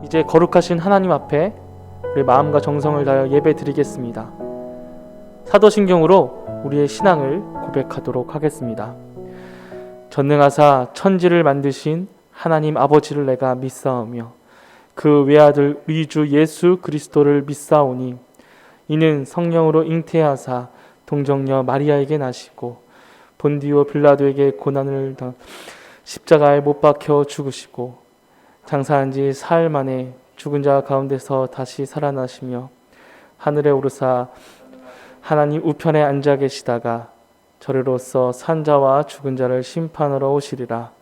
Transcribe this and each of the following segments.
이제 거룩하신 하나님 앞에 우리 마음과 정성을 다하여 예배 드리겠습니다. 사도신경으로 우리의 신앙을 고백하도록 하겠습니다. 전능하사 천지를 만드신 하나님 아버지를 내가 믿사오며 그 외아들 우리 주 예수 그리스도를 믿사오니 이는 성령으로 잉태하사 동정녀 마리아에게 나시고 본디오 빌라도에게 고난을 십자가에 못 박혀 죽으시고 장사한 지 사흘 만에 죽은 자 가운데서 다시 살아나시며 하늘에 오르사 하나님 우편에 앉아 계시다가 저리로서 산 자와 죽은 자를 심판하러 오시리라.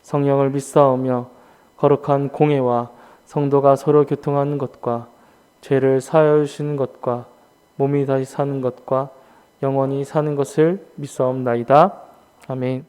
성령을 믿사오며 거룩한 공회와 성도가 서로 교통하는 것과 죄를 사하여 주시는 것과 몸이 다시 사는 것과 영원히 사는 것을 믿사옵나이다. 아멘.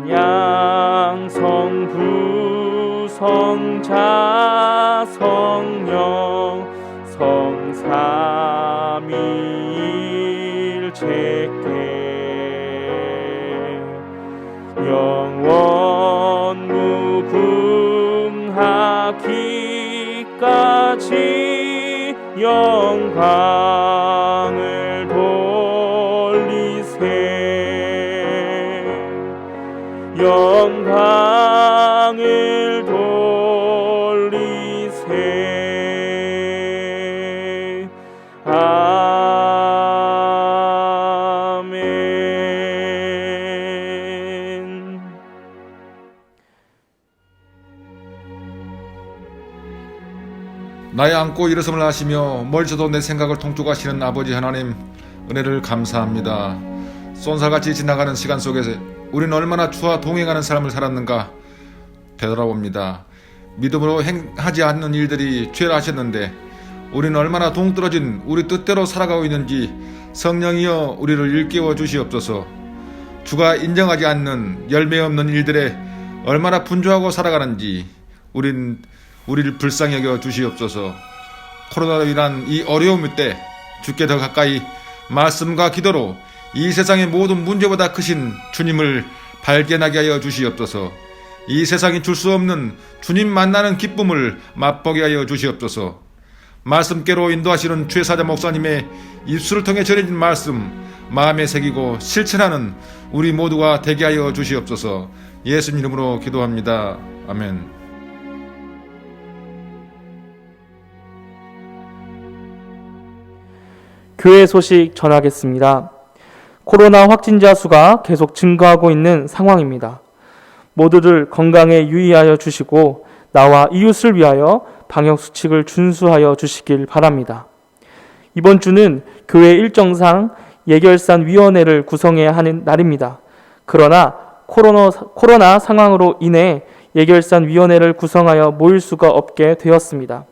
찬양 성부 성자 성령 성삼위일체께 영원 무궁하기까지 영광을 돌리세. 영광을 돌리세. 아멘. 나의 안고 일어섬을 하시며 멀리서도 내 생각을 통촉하시는 아버지 하나님, 은혜를 감사합니다. 쏜살같이 지나가는 시간 속에서 우리는 얼마나 주와 동행하는 삶을 살았는가 되돌아봅니다. 믿음으로 행하지 않는 일들이 죄라 하셨는데 우리는 얼마나 동떨어진 우리 뜻대로 살아가고 있는지 성령이여 우리를 일깨워 주시옵소서. 주가 인정하지 않는 열매 없는 일들에 얼마나 분주하고 살아가는지 우리를 불쌍히 여겨 주시옵소서. 코로나로 인한 이 어려움 때 주께 더 가까이 말씀과 기도로 이 세상의 모든 문제보다 크신 주님을 발견하게 하여 주시옵소서. 이 세상이 줄 수 없는 주님 만나는 기쁨을 맛보게 하여 주시옵소서. 말씀께로 인도하시는 최사자 목사님의 입술을 통해 전해진 말씀 마음에 새기고 실천하는 우리 모두가 되게 하여 주시옵소서. 예수님 이름으로 기도합니다. 아멘. 교회 소식 전하겠습니다. 코로나 확진자 수가 계속 증가하고 있는 상황입니다. 모두들 건강에 유의하여 주시고 나와 이웃을 위하여 방역수칙을 준수하여 주시길 바랍니다. 이번 주는 교회 일정상 예결산위원회를 구성해야 하는 날입니다. 그러나 코로나 상황으로 인해 예결산위원회를 구성하여 모일 수가 없게 되었습니다.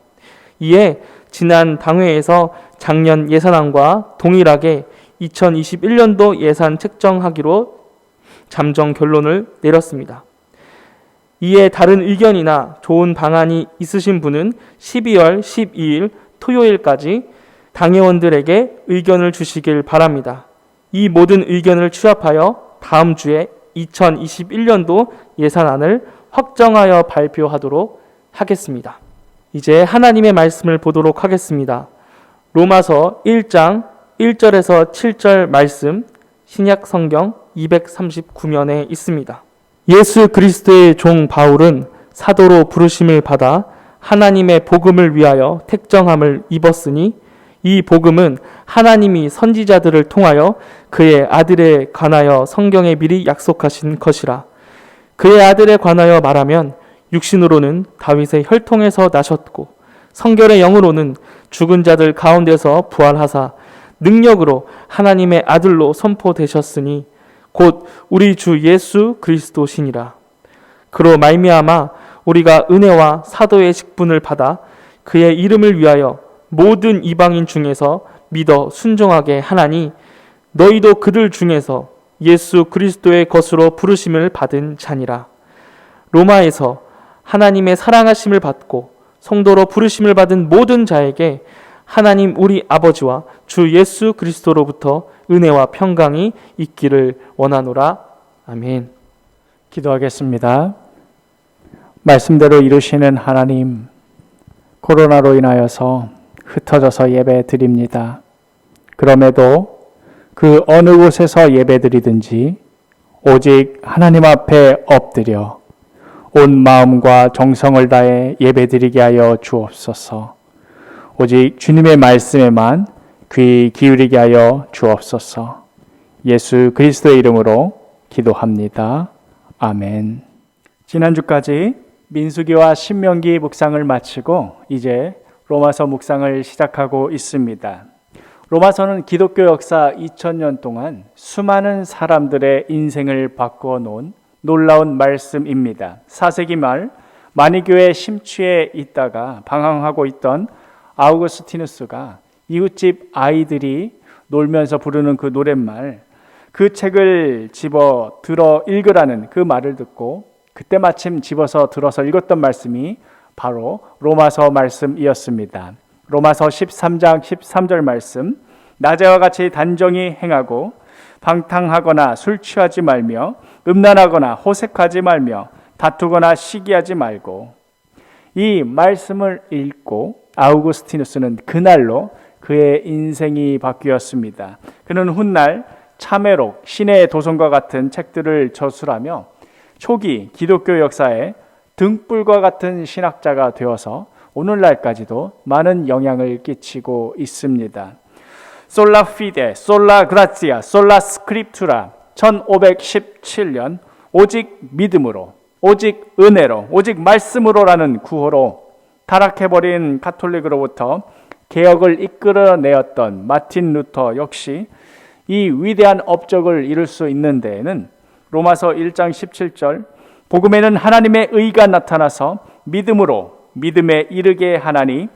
이에 지난 당회에서 작년 예산안과 동일하게 2021년도 예산 책정하기로 잠정 결론을 내렸습니다. 이에 다른 의견이나 좋은 방안이 있으신 분은 12월 12일 토요일까지 당회원들에게 의견을 주시길 바랍니다. 이 모든 의견을 취합하여 다음 주에 2021년도 예산안을 확정하여 발표하도록 하겠습니다. 이제 하나님의 말씀을 보도록 하겠습니다. 로마서 1장 1절에서 7절 말씀, 신약 성경 239면에 있습니다. 예수 그리스도의 종 바울은 사도로 부르심을 받아 하나님의 복음을 위하여 택정함을 입었으니 이 복음은 하나님이 선지자들을 통하여 그의 아들에 관하여 성경에 미리 약속하신 것이라. 그의 아들에 관하여 말하면 육신으로는 다윗의 혈통에서 나셨고 성결의 영으로는 죽은 자들 가운데서 부활하사 능력으로 하나님의 아들로 선포되셨으니 곧 우리 주 예수 그리스도시니라. 그로 말미암아 우리가 은혜와 사도의 직분을 받아 그의 이름을 위하여 모든 이방인 중에서 믿어 순종하게 하나니 너희도 그들 중에서 예수 그리스도의 것으로 부르심을 받은 자니라. 로마에서 하나님의 사랑하심을 받고 성도로 부르심을 받은 모든 자에게 하나님 우리 아버지와 주 예수 그리스도로부터 은혜와 평강이 있기를 원하노라. 아멘. 기도하겠습니다. 말씀대로 이루시는 하나님, 코로나로 인하여서 흩어져서 예배 드립니다. 그럼에도 그 어느 곳에서 예배 드리든지 오직 하나님 앞에 엎드려 온 마음과 정성을 다해 예배 드리게 하여 주옵소서. 오직 주님의 말씀에만 귀 기울이게 하여 주옵소서. 예수 그리스도의 이름으로 기도합니다. 아멘. 지난주까지 민수기와 신명기 묵상을 마치고 이제 로마서 묵상을 시작하고 있습니다. 로마서는 기독교 역사 2000년 동안 수많은 사람들의 인생을 바꾸어 놓은 놀라운 말씀입니다. 4세기 말 마니교의 심취에 있다가 방황하고 있던 아우구스티누스가 이웃집 아이들이 놀면서 부르는 그 노랫말, 그 책을 집어 들어 읽으라는 그 말을 듣고 그때 마침 집어서 들어서 읽었던 말씀이 바로 로마서 말씀이었습니다. 로마서 13장 13절 말씀, 낮에와 같이 단정히 행하고 방탕하거나 술 취하지 말며 음란하거나 호색하지 말며 다투거나 시기하지 말고. 이 말씀을 읽고 아우구스티누스는 그날로 그의 인생이 바뀌었습니다. 그는 훗날 참회록, 신의 도성과 같은 책들을 저술하며 초기 기독교 역사에 등불과 같은 신학자가 되어서 오늘날까지도 많은 영향을 끼치고 있습니다. 솔라 피데, 솔라 그라티아, 솔라 스크립투라 1517년 오직 믿음으로, 오직 은혜로, 오직 말씀으로라는 구호로 타락해버린 가톨릭으로부터 개혁을 이끌어내었던 마틴 루터 역시 이 위대한 업적을 이룰 수 있는 데에는 로마서 1장 17절 복음에는 하나님의 의가 나타나서 믿음으로 믿음에 이르게 하나니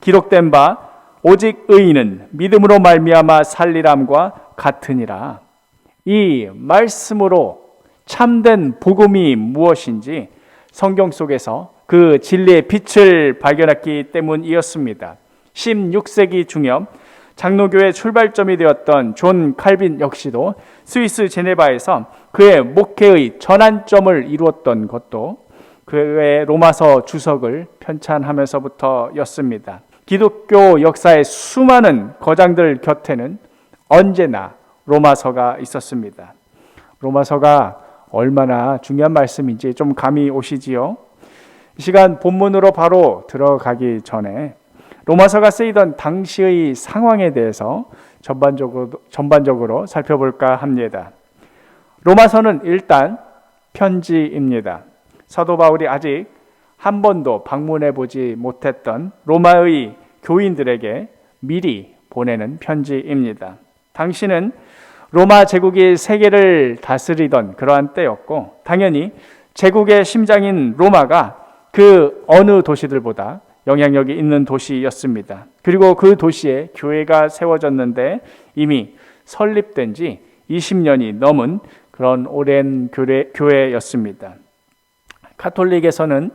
기록된 바 오직 의인은 믿음으로 말미암아 살리람과 같으니라. 이 말씀으로 참된 복음이 무엇인지 성경 속에서 그 진리의 빛을 발견했기 때문이었습니다. 16세기 중엽 장로교의 출발점이 되었던 존 칼빈 역시도 스위스 제네바에서 그의 목회의 전환점을 이루었던 것도 그의 로마서 주석을 편찬하면서부터였습니다. 기독교 역사의 수많은 거장들 곁에는 언제나 로마서가 있었습니다. 로마서가 얼마나 중요한 말씀인지 좀 감이 오시지요? 이 시간 본문으로 바로 들어가기 전에 로마서가 쓰이던 당시의 상황에 대해서 전반적으로 살펴볼까 합니다. 로마서는 일단 편지입니다. 사도 바울이 아직 한 번도 방문해 보지 못했던 로마의 교인들에게 미리 보내는 편지입니다. 당시는 로마 제국이 세계를 다스리던 그러한 때였고 당연히 제국의 심장인 로마가 그 어느 도시들보다 영향력이 있는 도시였습니다. 그리고 그 도시에 교회가 세워졌는데 이미 설립된 지 20년이 넘은 그런 오랜 교회였습니다. 가톨릭에서는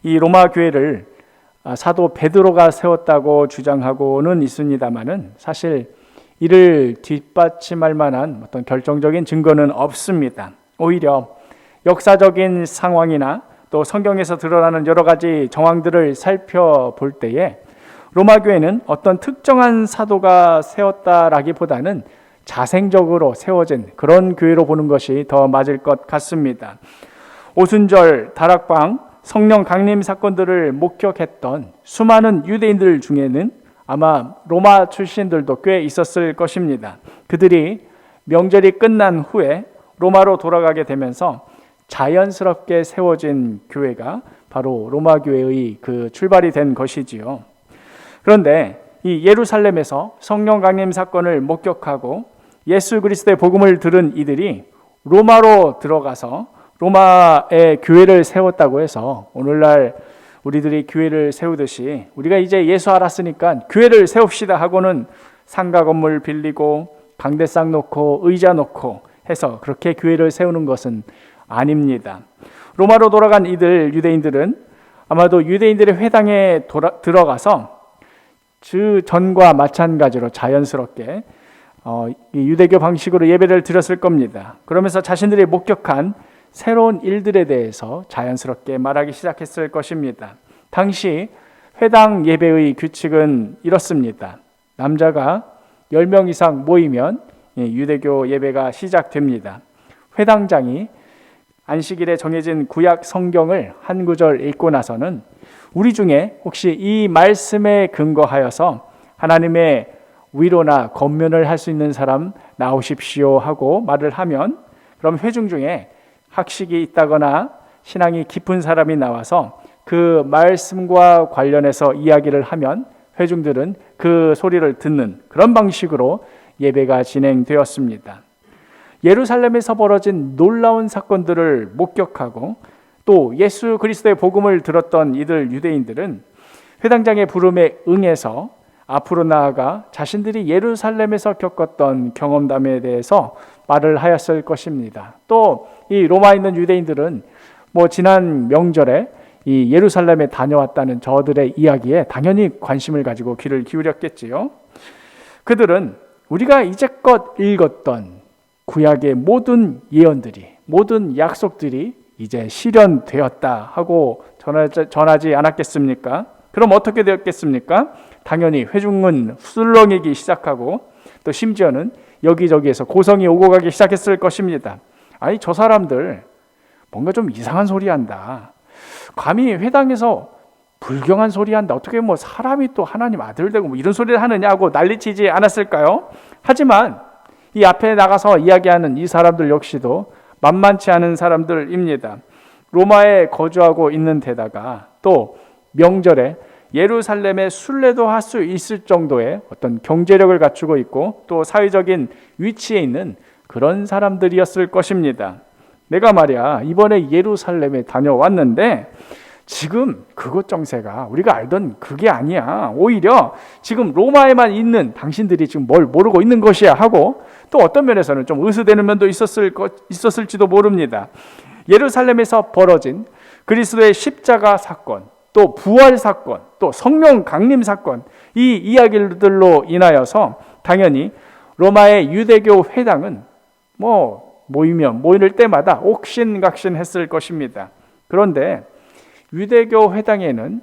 이 로마 교회를 사도 베드로가 세웠다고 주장하고는 있습니다만은 사실 이를 뒷받침할 만한 어떤 결정적인 증거는 없습니다. 오히려 역사적인 상황이나 또 성경에서 드러나는 여러 가지 정황들을 살펴볼 때에 로마 교회는 어떤 특정한 사도가 세웠다라기보다는 자생적으로 세워진 그런 교회로 보는 것이 더 맞을 것 같습니다. 오순절, 다락방, 성령 강림 사건들을 목격했던 수많은 유대인들 중에는 아마 로마 출신들도 꽤 있었을 것입니다. 그들이 명절이 끝난 후에 로마로 돌아가게 되면서 자연스럽게 세워진 교회가 바로 로마 교회의 그 출발이 된 것이지요. 그런데 이 예루살렘에서 성령 강림 사건을 목격하고 예수 그리스도의 복음을 들은 이들이 로마로 들어가서 로마의 교회를 세웠다고 해서 오늘날 우리들이 교회를 세우듯이 우리가 이제 예수 알았으니까 교회를 세웁시다 하고는 상가 건물 빌리고 강대상 놓고 의자 놓고 해서 그렇게 교회를 세우는 것은 아닙니다. 로마로 돌아간 이들 유대인들은 아마도 유대인들의 회당에 들어가서 그 전과 마찬가지로 자연스럽게 이 유대교 방식으로 예배를 드렸을 겁니다. 그러면서 자신들이 목격한 새로운 일들에 대해서 자연스럽게 말하기 시작했을 것입니다. 당시 회당 예배의 규칙은 이렇습니다. 남자가 10명 이상 모이면 유대교 예배가 시작됩니다. 회당장이 안식일에 정해진 구약 성경을 한 구절 읽고 나서는 우리 중에 혹시 이 말씀에 근거하여서 하나님의 위로나 권면을 할 수 있는 사람 나오십시오 하고 말을 하면, 그럼 회중 중에 학식이 있다거나 신앙이 깊은 사람이 나와서 그 말씀과 관련해서 이야기를 하면 회중들은 그 소리를 듣는 그런 방식으로 예배가 진행되었습니다. 예루살렘에서 벌어진 놀라운 사건들을 목격하고 또 예수 그리스도의 복음을 들었던 이들 유대인들은 회당장의 부름에 응해서 앞으로 나아가 자신들이 예루살렘에서 겪었던 경험담에 대해서 말을 하였을 것입니다. 또 이 로마에 있는 유대인들은 지난 명절에 이 예루살렘에 다녀왔다는 저들의 이야기에 당연히 관심을 가지고 귀를 기울였겠지요. 그들은 우리가 이제껏 읽었던 구약의 모든 예언들이, 모든 약속들이 이제 실현되었다 하고 전하지 않았겠습니까? 그럼 어떻게 되었겠습니까? 당연히 회중은 술렁이기 시작하고 또 심지어는 여기저기에서 고성이 오고 가기 시작했을 것입니다. 아니, 저 사람들 뭔가 좀 이상한 소리 한다. 감히 회당에서 불경한 소리 한다. 어떻게 사람이 또 하나님 아들 되고 이런 소리를 하느냐고 난리치지 않았을까요? 하지만 이 앞에 나가서 이야기하는 이 사람들 역시도 만만치 않은 사람들입니다. 로마에 거주하고 있는 데다가 또 명절에 예루살렘에 순례도 할 수 있을 정도의 어떤 경제력을 갖추고 있고 또 사회적인 위치에 있는 그런 사람들이었을 것입니다. 내가 말이야 이번에 예루살렘에 다녀왔는데 지금 그곳 정세가 우리가 알던 그게 아니야. 오히려 지금 로마에만 있는 당신들이 지금 뭘 모르고 있는 것이야 하고 또 어떤 면에서는 좀 의수되는 면도 있었을지도 모릅니다. 예루살렘에서 벌어진 그리스도의 십자가 사건, 또 부활 사건, 또 성령 강림 사건, 이 이야기들로 인하여서 당연히 로마의 유대교 회당은 모일 때마다 옥신각신했을 것입니다. 그런데 유대교 회당에는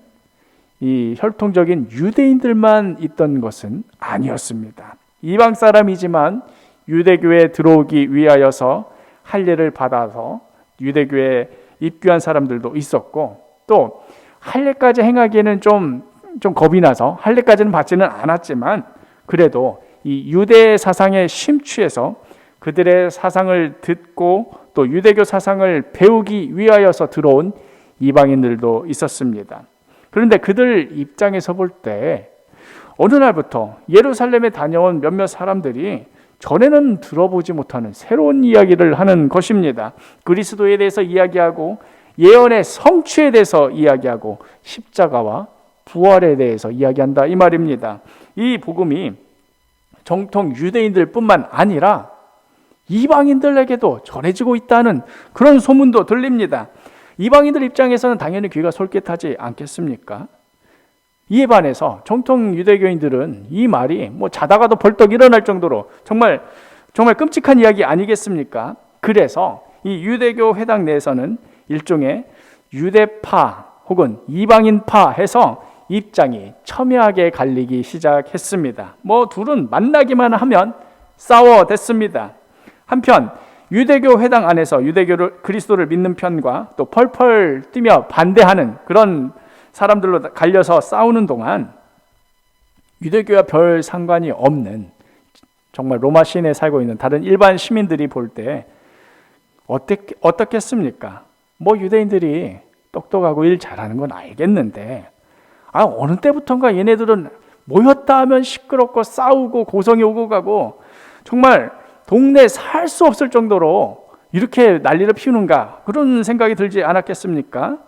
이 혈통적인 유대인들만 있던 것은 아니었습니다. 이방 사람이지만 유대교에 들어오기 위하여서 할례를 받아서 유대교에 입교한 사람들도 있었고 또 할례까지 행하기에는 좀 겁이 나서 할례까지는 받지는 않았지만 그래도 이 유대 사상에 심취해서 그들의 사상을 듣고 또 유대교 사상을 배우기 위하여서 들어온 이방인들도 있었습니다. 그런데 그들 입장에서 볼 때 어느 날부터 예루살렘에 다녀온 몇몇 사람들이 전에는 들어보지 못하는 새로운 이야기를 하는 것입니다. 그리스도에 대해서 이야기하고 예언의 성취에 대해서 이야기하고 십자가와 부활에 대해서 이야기한다 이 말입니다. 이 복음이 정통 유대인들 뿐만 아니라 이방인들에게도 전해지고 있다는 그런 소문도 들립니다. 이방인들 입장에서는 당연히 귀가 솔깃하지 않겠습니까? 이에 반해서 정통 유대교인들은 이 말이 자다가도 벌떡 일어날 정도로 정말 끔찍한 이야기 아니겠습니까? 그래서 이 유대교 회당 내에서는 일종의 유대파 혹은 이방인파 해서 입장이 첨예하게 갈리기 시작했습니다. 둘은 만나기만 하면 싸워댔습니다. 한편 유대교 회당 안에서 유대교를 그리스도를 믿는 편과 또 펄펄 뛰며 반대하는 그런 사람들로 갈려서 싸우는 동안 유대교와 별 상관이 없는 정말 로마 시내에 살고 있는 다른 일반 시민들이 볼 때 어떻겠습니까? 유대인들이 똑똑하고 일 잘하는 건 알겠는데 어느 때부턴가 얘네들은 모였다 하면 시끄럽고 싸우고 고성이 오고 가고 정말 동네에 살 수 없을 정도로 이렇게 난리를 피우는가 그런 생각이 들지 않았겠습니까?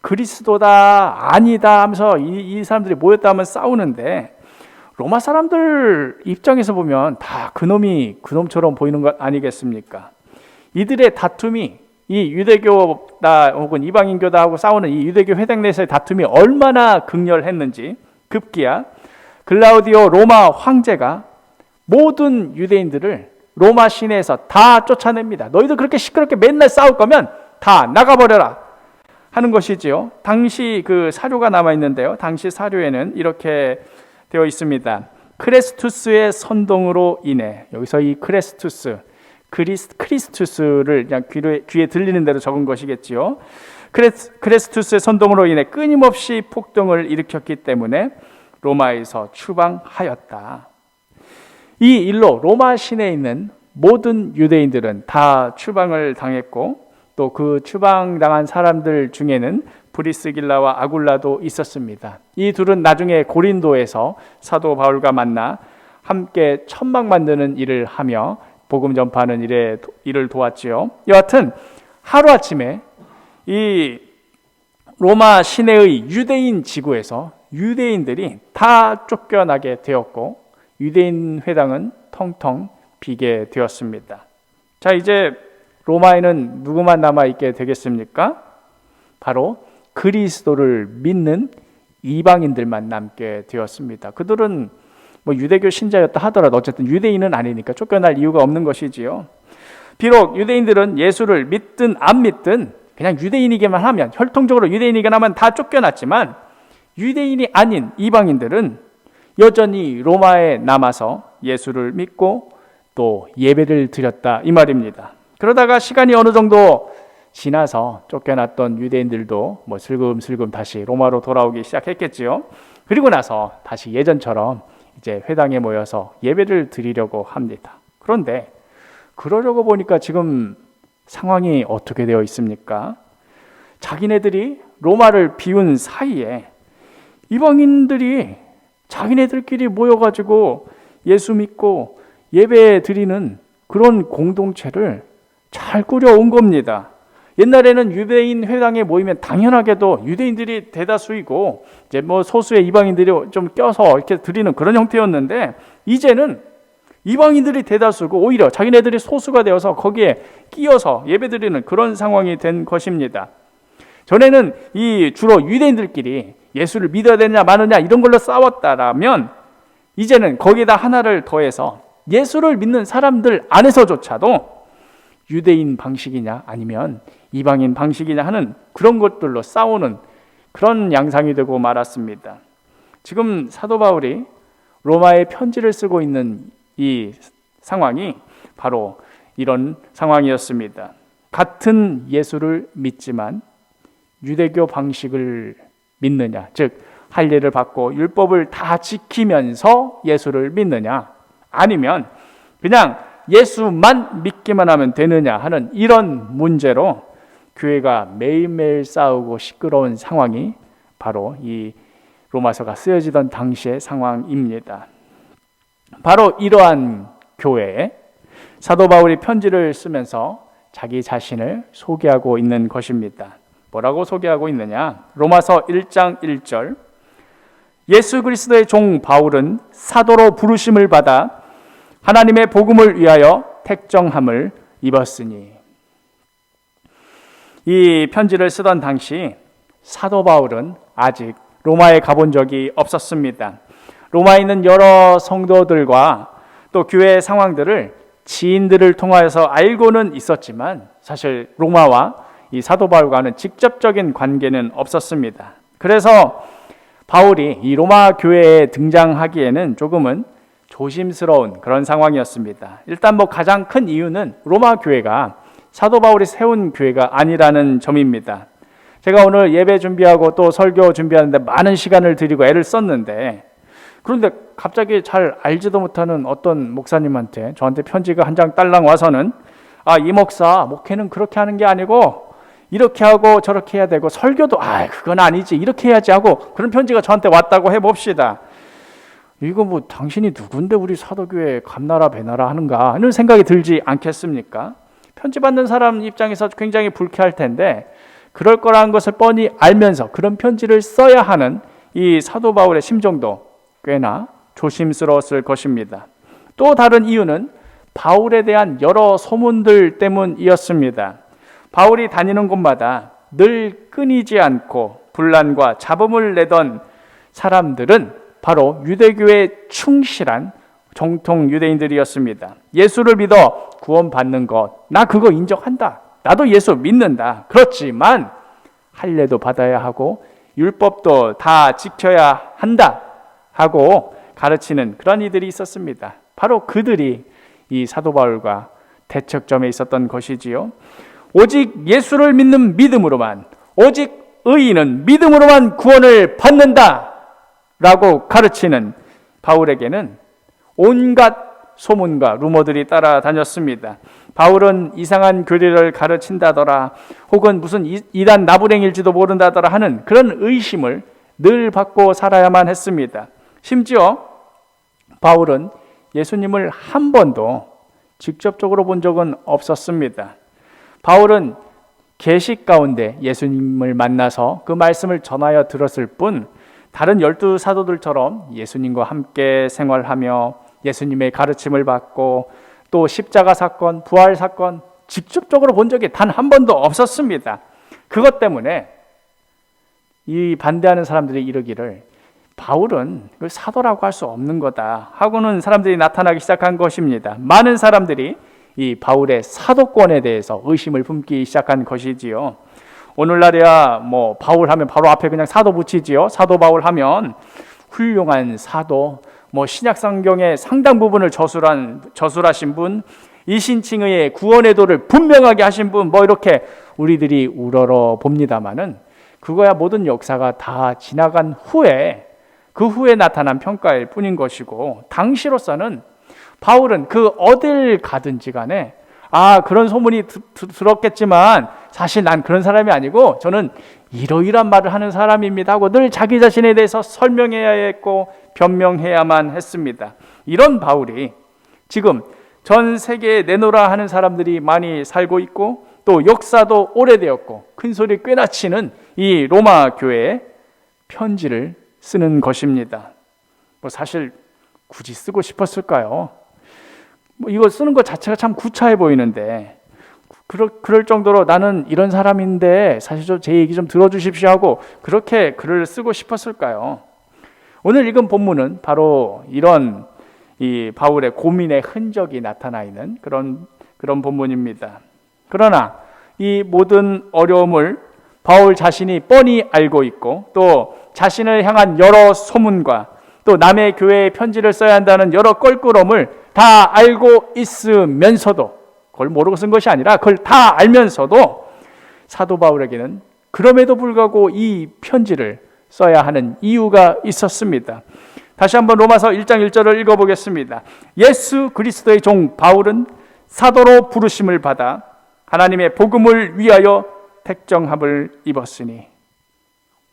그리스도다 아니다 하면서 이 사람들이 모였다 하면 싸우는데 로마 사람들 입장에서 보면 다 그놈이 그놈처럼 보이는 것 아니겠습니까? 이들의 다툼이 이 유대교다 혹은 이방인교다하고 싸우는 이 유대교 회당 내에서의 다툼이 얼마나 극렬했는지 급기야 글라우디오 로마 황제가 모든 유대인들을 로마 시내에서 다 쫓아냅니다. 너희들 그렇게 시끄럽게 맨날 싸울 거면 다 나가버려라 하는 것이지요. 당시 그 사료가 남아 있는데요. 당시 사료에는 이렇게 되어 있습니다. 크레스투스의 선동으로 인해, 여기서 이 크레스투스, 크리스투스를 그냥 귀에 들리는 대로 적은 것이겠지요. 크레스투스의 선동으로 인해 끊임없이 폭동을 일으켰기 때문에 로마에서 추방하였다. 이 일로 로마 시내에 있는 모든 유대인들은 다 추방을 당했고, 또 그 추방당한 사람들 중에는 브리스길라와 아굴라도 있었습니다. 이 둘은 나중에 고린도에서 사도 바울과 만나 함께 천막 만드는 일을 하며 복음 전파하는 일을 도왔지요. 여하튼 하루아침에 이 로마 시내의 유대인 지구에서 유대인들이 다 쫓겨나게 되었고 유대인 회당은 텅텅 비게 되었습니다. 자, 이제 로마에는 누구만 남아있게 되겠습니까? 바로 그리스도를 믿는 이방인들만 남게 되었습니다. 그들은 뭐 유대교 신자였다 하더라도 어쨌든 유대인은 아니니까 쫓겨날 이유가 없는 것이지요. 비록 유대인들은 예수를 믿든 안 믿든 그냥 유대인이기만 하면, 혈통적으로 유대인이기만 하면 다 쫓겨났지만 유대인이 아닌 이방인들은 여전히 로마에 남아서 예수를 믿고 또 예배를 드렸다 이 말입니다. 그러다가 시간이 어느 정도 지나서 쫓겨났던 유대인들도 뭐 슬금슬금 다시 로마로 돌아오기 시작했겠지요. 그리고 나서 다시 예전처럼 이제 회당에 모여서 예배를 드리려고 합니다. 그런데 그러려고 보니까 지금 상황이 어떻게 되어 있습니까? 자기네들이 로마를 비운 사이에 이방인들이 자기네들끼리 모여가지고 예수 믿고 예배 드리는 그런 공동체를 잘 꾸려온 겁니다. 옛날에는 유대인 회당에 모이면 당연하게도 유대인들이 대다수이고 이제 뭐 소수의 이방인들이 좀 껴서 이렇게 드리는 그런 형태였는데, 이제는 이방인들이 대다수고 오히려 자기네들이 소수가 되어서 거기에 끼어서 예배드리는 그런 상황이 된 것입니다. 전에는 이 주로 유대인들끼리 예수를 믿어야 되느냐 마느냐 이런 걸로 싸웠다라면, 이제는 거기에다 하나를 더해서 예수를 믿는 사람들 안에서조차도 유대인 방식이냐 아니면 이방인 방식이냐 하는 그런 것들로 싸우는 그런 양상이 되고 말았습니다. 지금 사도 바울이 로마에 편지를 쓰고 있는 이 상황이 바로 이런 상황이었습니다. 같은 예수를 믿지만 유대교 방식을 믿느냐, 즉 할례를 받고 율법을 다 지키면서 예수를 믿느냐, 아니면 그냥 예수만 믿기만 하면 되느냐 하는 이런 문제로 교회가 매일매일 싸우고 시끄러운 상황이 바로 이 로마서가 쓰여지던 당시의 상황입니다. 바로 이러한 교회에 사도 바울이 편지를 쓰면서 자기 자신을 소개하고 있는 것입니다. 뭐라고 소개하고 있느냐? 로마서 1장 1절, 예수 그리스도의 종 바울은 사도로 부르심을 받아 하나님의 복음을 위하여 택정함을 입었으니. 이 편지를 쓰던 당시 사도 바울은 아직 로마에 가본 적이 없었습니다. 로마에 있는 여러 성도들과 또 교회의 상황들을 지인들을 통하여서 알고는 있었지만 사실 로마와 이 사도 바울과는 직접적인 관계는 없었습니다. 그래서 바울이 이 로마 교회에 등장하기에는 조금은 조심스러운 그런 상황이었습니다. 일단 뭐 가장 큰 이유는 로마 교회가 사도 바울이 세운 교회가 아니라는 점입니다. 제가 오늘 예배 준비하고 또 설교 준비하는데 많은 시간을 들이고 애를 썼는데, 그런데 갑자기 잘 알지도 못하는 어떤 목사님한테 저한테 편지가 한 장 딸랑 와서는, 이 목사 목회는 그렇게 하는 게 아니고 이렇게 하고 저렇게 해야 되고, 설교도 그건 아니지 이렇게 해야지 하고, 그런 편지가 저한테 왔다고 해봅시다. 이거 뭐 당신이 누군데 우리 사도교회 감나라 배나라 하는가 하는 생각이 들지 않겠습니까? 편지 받는 사람 입장에서 굉장히 불쾌할 텐데, 그럴 거라는 것을 뻔히 알면서 그런 편지를 써야 하는 이 사도 바울의 심정도 꽤나 조심스러웠을 것입니다. 또 다른 이유는 바울에 대한 여러 소문들 때문이었습니다. 바울이 다니는 곳마다 늘 끊이지 않고 분란과 잡음을 내던 사람들은 바로 유대교에 충실한 정통 유대인들이었습니다. 예수를 믿어 구원받는 것, 나 그거 인정한다. 나도 예수 믿는다. 그렇지만 할례도 받아야 하고 율법도 다 지켜야 한다 하고 가르치는 그런 이들이 있었습니다. 바로 그들이 이 사도 바울과 대척점에 있었던 것이지요. 오직 예수를 믿는 믿음으로만, 오직 의인은 믿음으로만 구원을 받는다 라고 가르치는 바울에게는 온갖 소문과 루머들이 따라다녔습니다. 바울은 이상한 교리를 가르친다더라, 혹은 무슨 이단 나부랭일지도 모른다더라 하는 그런 의심을 늘 받고 살아야만 했습니다. 심지어 바울은 예수님을 한 번도 직접적으로 본 적은 없었습니다. 바울은 계식 가운데 예수님을 만나서 그 말씀을 전하여 들었을 뿐 다른 12사도들처럼 예수님과 함께 생활하며 예수님의 가르침을 받고 또 십자가 사건, 부활 사건 직접적으로 본 적이 단 한 번도 없었습니다. 그것 때문에 이 반대하는 사람들이 이르기를 바울은 사도라고 할 수 없는 거다 하고는 사람들이 나타나기 시작한 것입니다. 많은 사람들이 이 바울의 사도권에 대해서 의심을 품기 시작한 것이지요. 오늘날이야 뭐 바울 하면 바로 앞에 그냥 사도 붙이지요. 사도 바울 하면 훌륭한 사도, 뭐 신약 성경의 상당 부분을 저술하신 분, 이신칭의의 구원의 도를 분명하게 하신 분, 뭐 이렇게 우리들이 우러러 봅니다마는 그거야 모든 역사가 다 지나간 후에 그 후에 나타난 평가일 뿐인 것이고, 당시로서는 바울은 그 어딜 가든지 간에 그런 소문이 들었겠지만 사실 난 그런 사람이 아니고 저는 이러이러한 말을 하는 사람입니다 하고 늘 자기 자신에 대해서 설명해야 했고 변명해야만 했습니다. 이런 바울이 지금 전 세계에 내노라 하는 사람들이 많이 살고 있고 또 역사도 오래되었고 큰 소리 꽤나 치는 이 로마 교회에 편지를 쓰는 것입니다. 뭐 사실 굳이 쓰고 싶었을까요? 뭐 이거 쓰는 것 자체가 참 구차해 보이는데 그럴 정도로 나는 이런 사람인데 사실 좀 제 얘기 좀 들어주십시오 하고 그렇게 글을 쓰고 싶었을까요? 오늘 읽은 본문은 바로 이런 이 바울의 고민의 흔적이 나타나 있는 그런 본문입니다. 그러나 이 모든 어려움을 바울 자신이 뻔히 알고 있고 또 자신을 향한 여러 소문과 또 남의 교회에 편지를 써야 한다는 여러 껄끄러움을 다 알고 있으면서도, 그걸 모르고 쓴 것이 아니라 그걸 다 알면서도 사도 바울에게는 그럼에도 불구하고 이 편지를 써야 하는 이유가 있었습니다. 다시 한번 로마서 1장 1절을 읽어보겠습니다. 예수 그리스도의 종 바울은 사도로 부르심을 받아 하나님의 복음을 위하여 택정함을 입었으니.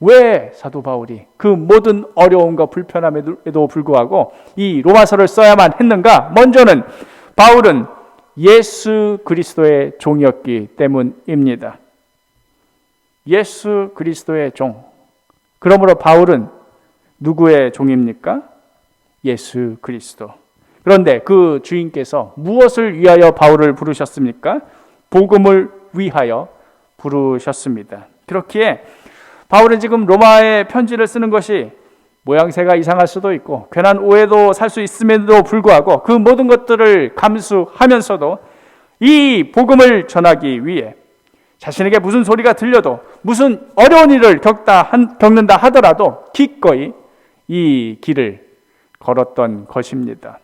왜 사도 바울이 그 모든 어려움과 불편함에도 불구하고 이 로마서를 써야만 했는가? 먼저는 바울은 예수 그리스도의 종이었기 때문입니다. 예수 그리스도의 종. 그러므로 바울은 누구의 종입니까? 예수 그리스도. 그런데 그 주인께서 무엇을 위하여 바울을 부르셨습니까? 복음을 위하여 부르셨습니다. 그렇기에 바울은 지금 로마에 편지를 쓰는 것이 모양새가 이상할 수도 있고 괜한 오해도 살 수 있음에도 불구하고 그 모든 것들을 감수하면서도 이 복음을 전하기 위해 자신에게 무슨 소리가 들려도 무슨 어려운 일을 겪는다 하더라도 기꺼이 이 길을 걸었던 것입니다.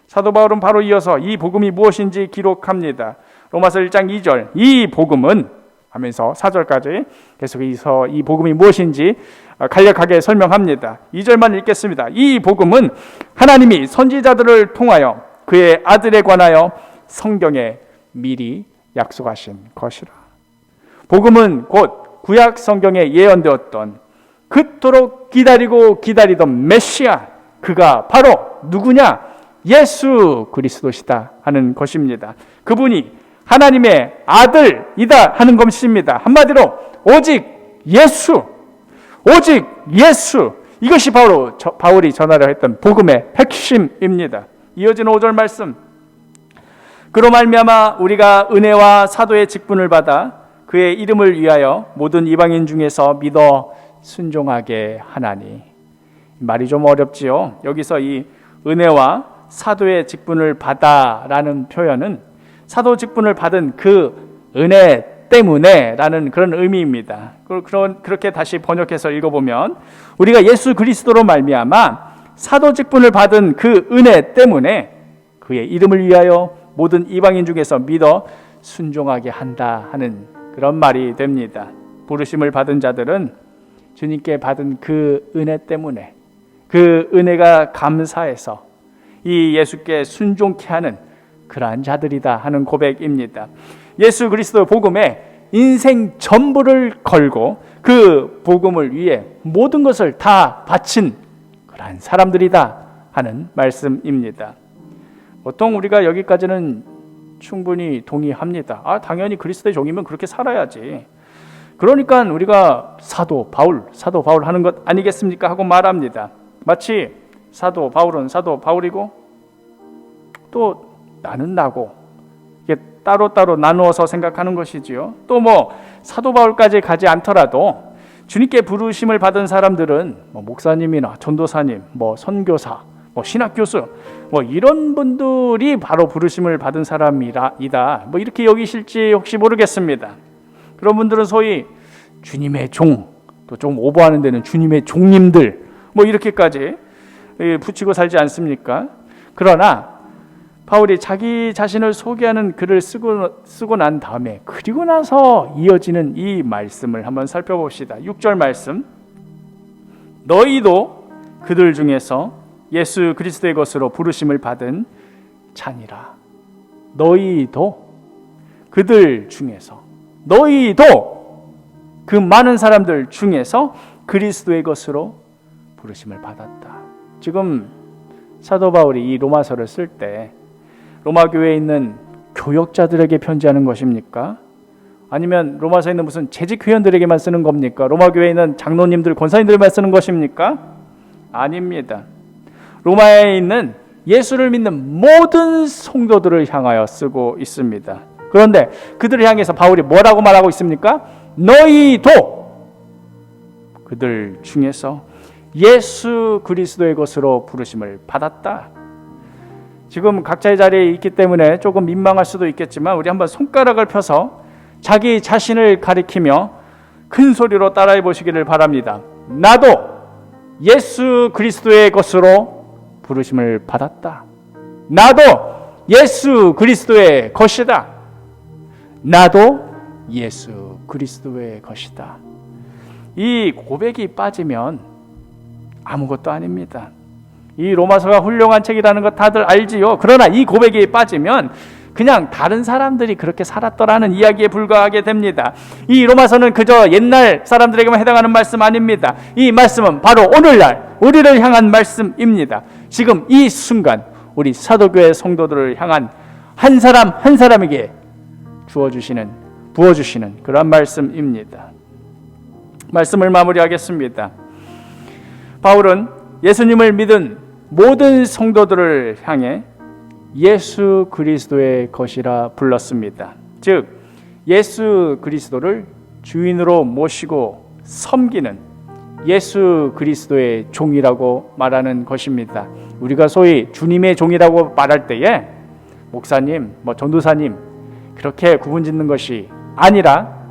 사도 바울은 바로 이어서 이 복음이 무엇인지 기록합니다. 로마서 1장 2절, 이 복음은 하면서 4절까지 계속해서 이 복음이 무엇인지 간략하게 설명합니다. 2절만 읽겠습니다. 이 복음은 하나님이 선지자들을 통하여 그의 아들에 관하여 성경에 미리 약속하신 것이라. 복음은 곧 구약 성경에 예언되었던 그토록 기다리던 메시아, 그가 바로 누구냐? 예수 그리스도시다 하는 것입니다. 그분이 하나님의 아들이다 하는 것입니다. 한마디로 오직 예수, 이것이 바로 바울이 전하려 했던 복음의 핵심입니다. 이어지는 5절 말씀, 그로 말미암아 우리가 은혜와 사도의 직분을 받아 그의 이름을 위하여 모든 이방인 중에서 믿어 순종하게 하나니. 말이 좀 어렵지요. 여기서 이 은혜와 사도의 직분을 받아라는 표현은 사도 직분을 받은 그 은혜 때문에 라는 그런 의미입니다. 그렇게 다시 번역해서 읽어보면 우리가 예수 그리스도로 말미암아 사도 직분을 받은 그 은혜 때문에 그의 이름을 위하여 모든 이방인 중에서 믿어 순종하게 한다 하는 그런 말이 됩니다. 부르심을 받은 자들은 주님께 받은 그 은혜 때문에 그 은혜가 감사해서 이 예수께 순종케 하는 그러한 자들이다 하는 고백입니다. 예수 그리스도 복음에 인생 전부를 걸고 그 복음을 위해 모든 것을 다 바친 그러한 사람들이다 하는 말씀입니다. 보통 우리가 여기까지는 충분히 동의합니다. 당연히 그리스도의 종이면 그렇게 살아야지. 그러니까 우리가 사도 바울 하는 것 아니겠습니까? 하고 말합니다. 마치 사도 바울은 사도 바울이고 또 나는 나고 이게 따로따로 나누어서 생각하는 것이지요. 또 사도 바울까지 가지 않더라도 주님께 부르심을 받은 사람들은 목사님이나 전도사님, 선교사, 신학교수 이런 분들이 바로 부르심을 받은 사람이다 이렇게 여기실지 혹시 모르겠습니다. 그런 분들은 소위 주님의 종, 또 좀 오버하는 데는 주님의 종님들 이렇게까지 붙이고 살지 않습니까? 그러나 바울이 자기 자신을 소개하는 글을 쓰고 난 다음에 그리고 나서 이어지는 이 말씀을 한번 살펴봅시다. 6절 말씀. 너희도 그들 중에서 예수 그리스도의 것으로 부르심을 받은 자니라. 너희도 그들 중에서 너희도 그 많은 사람들 중에서 그리스도의 것으로 부르심을 받았다. 지금 사도 바울이 이 로마서를 쓸 때 로마 교회에 있는 교역자들에게 편지하는 것입니까? 아니면 로마서에 있는 무슨 재직 회원들에게만 쓰는 겁니까? 로마 교회에 있는 장로님들, 권사님들만 쓰는 것입니까? 아닙니다. 로마에 있는 예수를 믿는 모든 성도들을 향하여 쓰고 있습니다. 그런데 그들을 향해서 바울이 뭐라고 말하고 있습니까? 너희도 그들 중에서 예수 그리스도의 것으로 부르심을 받았다. 지금 각자의 자리에 있기 때문에 조금 민망할 수도 있겠지만 우리 한번 손가락을 펴서 자기 자신을 가리키며 큰 소리로 따라해 보시기를 바랍니다. 나도 예수 그리스도의 것으로 부르심을 받았다. 나도 예수 그리스도의 것이다. 나도 예수 그리스도의 것이다. 이 고백이 빠지면 아무것도 아닙니다. 이 로마서가 훌륭한 책이라는 것 다들 알지요. 그러나 이 고백이 빠지면 그냥 다른 사람들이 그렇게 살았더라는 이야기에 불과하게 됩니다. 이 로마서는 그저 옛날 사람들에게만 해당하는 말씀 아닙니다. 이 말씀은 바로 오늘날 우리를 향한 말씀입니다. 지금 이 순간 우리 사도교회 성도들을 향한 한 사람 한 사람에게 부어주시는 그런 말씀입니다. 말씀을 마무리하겠습니다. 바울은 예수님을 믿은 모든 성도들을 향해 예수 그리스도의 것이라 불렀습니다. 즉 예수 그리스도를 주인으로 모시고 섬기는 예수 그리스도의 종이라고 말하는 것입니다. 우리가 소위 주님의 종이라고 말할 때에 목사님, 전도사님 그렇게 구분짓는 것이 아니라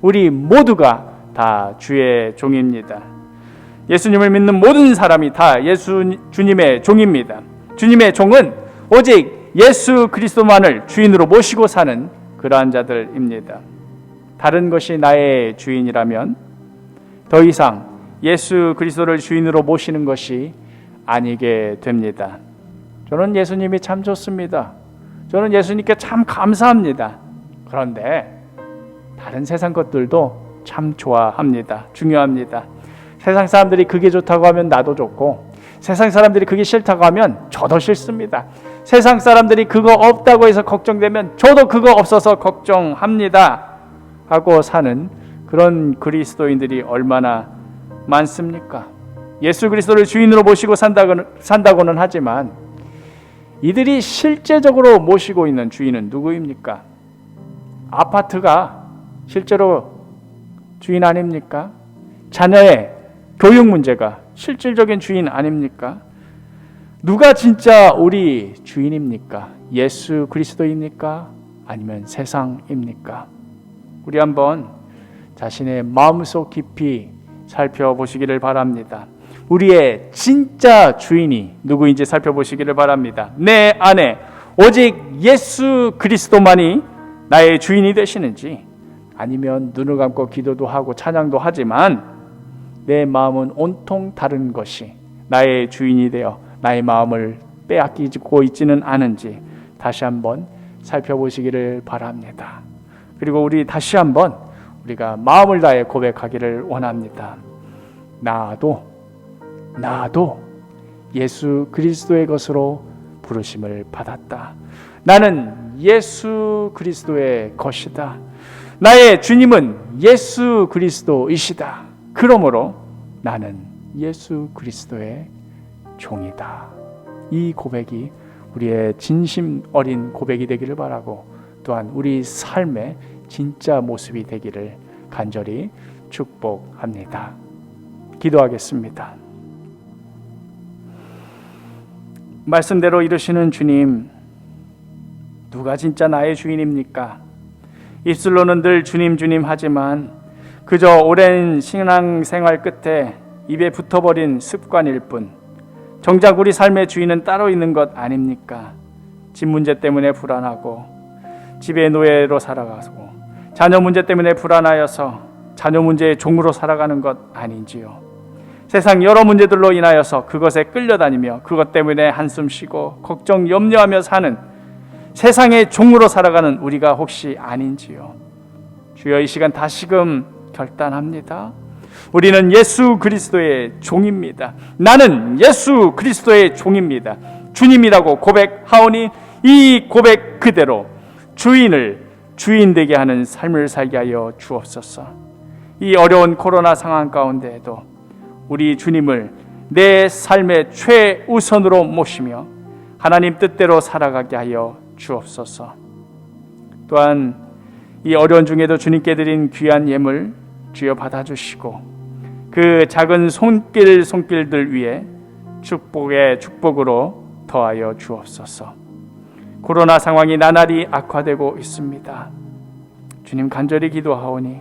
우리 모두가 다 주의 종입니다. 예수님을 믿는 모든 사람이 다 주님의 종입니다. 주님의 종은 오직 예수 그리스도만을 주인으로 모시고 사는 그러한 자들입니다. 다른 것이 나의 주인이라면 더 이상 예수 그리스도를 주인으로 모시는 것이 아니게 됩니다. 저는 예수님이 참 좋습니다. 저는 예수님께 참 감사합니다. 그런데 다른 세상 것들도 참 좋아합니다. 중요합니다. 세상 사람들이 그게 좋다고 하면 나도 좋고 세상 사람들이 그게 싫다고 하면 저도 싫습니다. 세상 사람들이 그거 없다고 해서 걱정되면 저도 그거 없어서 걱정합니다 하고 사는 그런 그리스도인들이 얼마나 많습니까? 예수 그리스도를 주인으로 모시고 산다고는 하지만 이들이 실제적으로 모시고 있는 주인은 누구입니까? 아파트가 실제로 주인 아닙니까? 자녀의 교육 문제가 실질적인 주인 아닙니까? 누가 진짜 우리 주인입니까? 예수 그리스도입니까? 아니면 세상입니까? 우리 한번 자신의 마음속 깊이 살펴보시기를 바랍니다. 우리의 진짜 주인이 누구인지 살펴보시기를 바랍니다. 내 안에 오직 예수 그리스도만이 나의 주인이 되시는지, 아니면 눈을 감고 기도도 하고 찬양도 하지만 내 마음은 온통 다른 것이 나의 주인이 되어 나의 마음을 빼앗기고 있지는 않은지 다시 한번 살펴보시기를 바랍니다. 그리고 우리 다시 한번 우리가 마음을 다해 고백하기를 원합니다. 나도 예수 그리스도의 것으로 부르심을 받았다. 나는 예수 그리스도의 것이다. 나의 주님은 예수 그리스도이시다. 그러므로 나는 예수 그리스도의 종이다. 이 고백이 우리의 진심 어린 고백이 되기를 바라고, 또한 우리 삶의 진짜 모습이 되기를 간절히 축복합니다. 기도하겠습니다. 말씀대로 이루시는 주님, 누가 진짜 나의 주인입니까? 입술로는 늘 주님 주님 하지만 그저 오랜 신앙생활 끝에 입에 붙어버린 습관일 뿐, 정작 우리 삶의 주인은 따로 있는 것 아닙니까? 집 문제 때문에 불안하고 집의 노예로 살아가고 자녀 문제 때문에 불안하여서 자녀 문제의 종으로 살아가는 것 아닌지요? 세상 여러 문제들로 인하여서 그것에 끌려다니며 그것 때문에 한숨 쉬고 걱정 염려하며 사는 세상의 종으로 살아가는 우리가 혹시 아닌지요? 주여, 이 시간 다시금 결단합니다. 우리는 예수 그리스도의 종입니다. 나는 예수 그리스도의 종입니다. 주님이라고 고백하오니 이 고백 그대로 주인을 주인 되게 하는 삶을 살게 하여 주옵소서. 이 어려운 코로나 상황 가운데에도 우리 주님을 내 삶의 최우선으로 모시며 하나님 뜻대로 살아가게 하여 주옵소서. 또한 이 어려운 중에도 주님께 드린 귀한 예물 주여 받아주시고 그 작은 손길들 위에 축복의 축복으로 더하여 주옵소서. 코로나 상황이 나날이 악화되고 있습니다. 주님, 간절히 기도하오니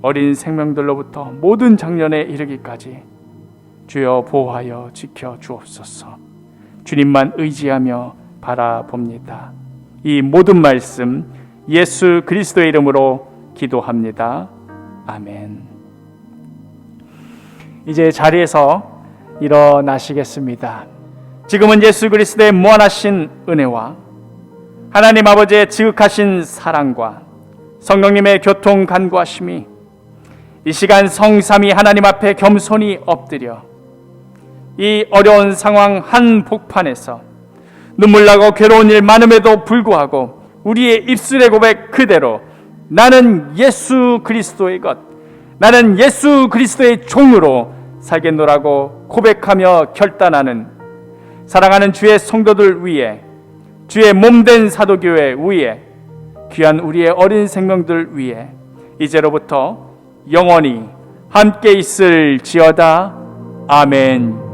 어린 생명들로부터 모든 장년에 이르기까지 주여 보호하여 지켜 주옵소서. 주님만 의지하며 바라봅니다. 이 모든 말씀 예수 그리스도의 이름으로 기도합니다. 아멘. 이제 자리에서 일어나시겠습니다. 지금은 예수 그리스도의 무한하신 은혜와 하나님 아버지의 지극하신 사랑과 성령님의 교통 간구하심이 이 시간 성삼위 하나님 앞에 겸손히 엎드려 이 어려운 상황 한복판에서 눈물 나고 괴로운 일 많음에도 불구하고 우리의 입술의 고백 그대로 나는 예수 그리스도의 것, 나는 예수 그리스도의 종으로 살겠노라고 고백하며 결단하는 사랑하는 주의 성도들 위해, 주의 몸된 사도교회 위에, 귀한 우리의 어린 생명들 위에 이제로부터 영원히 함께 있을지어다. 아멘.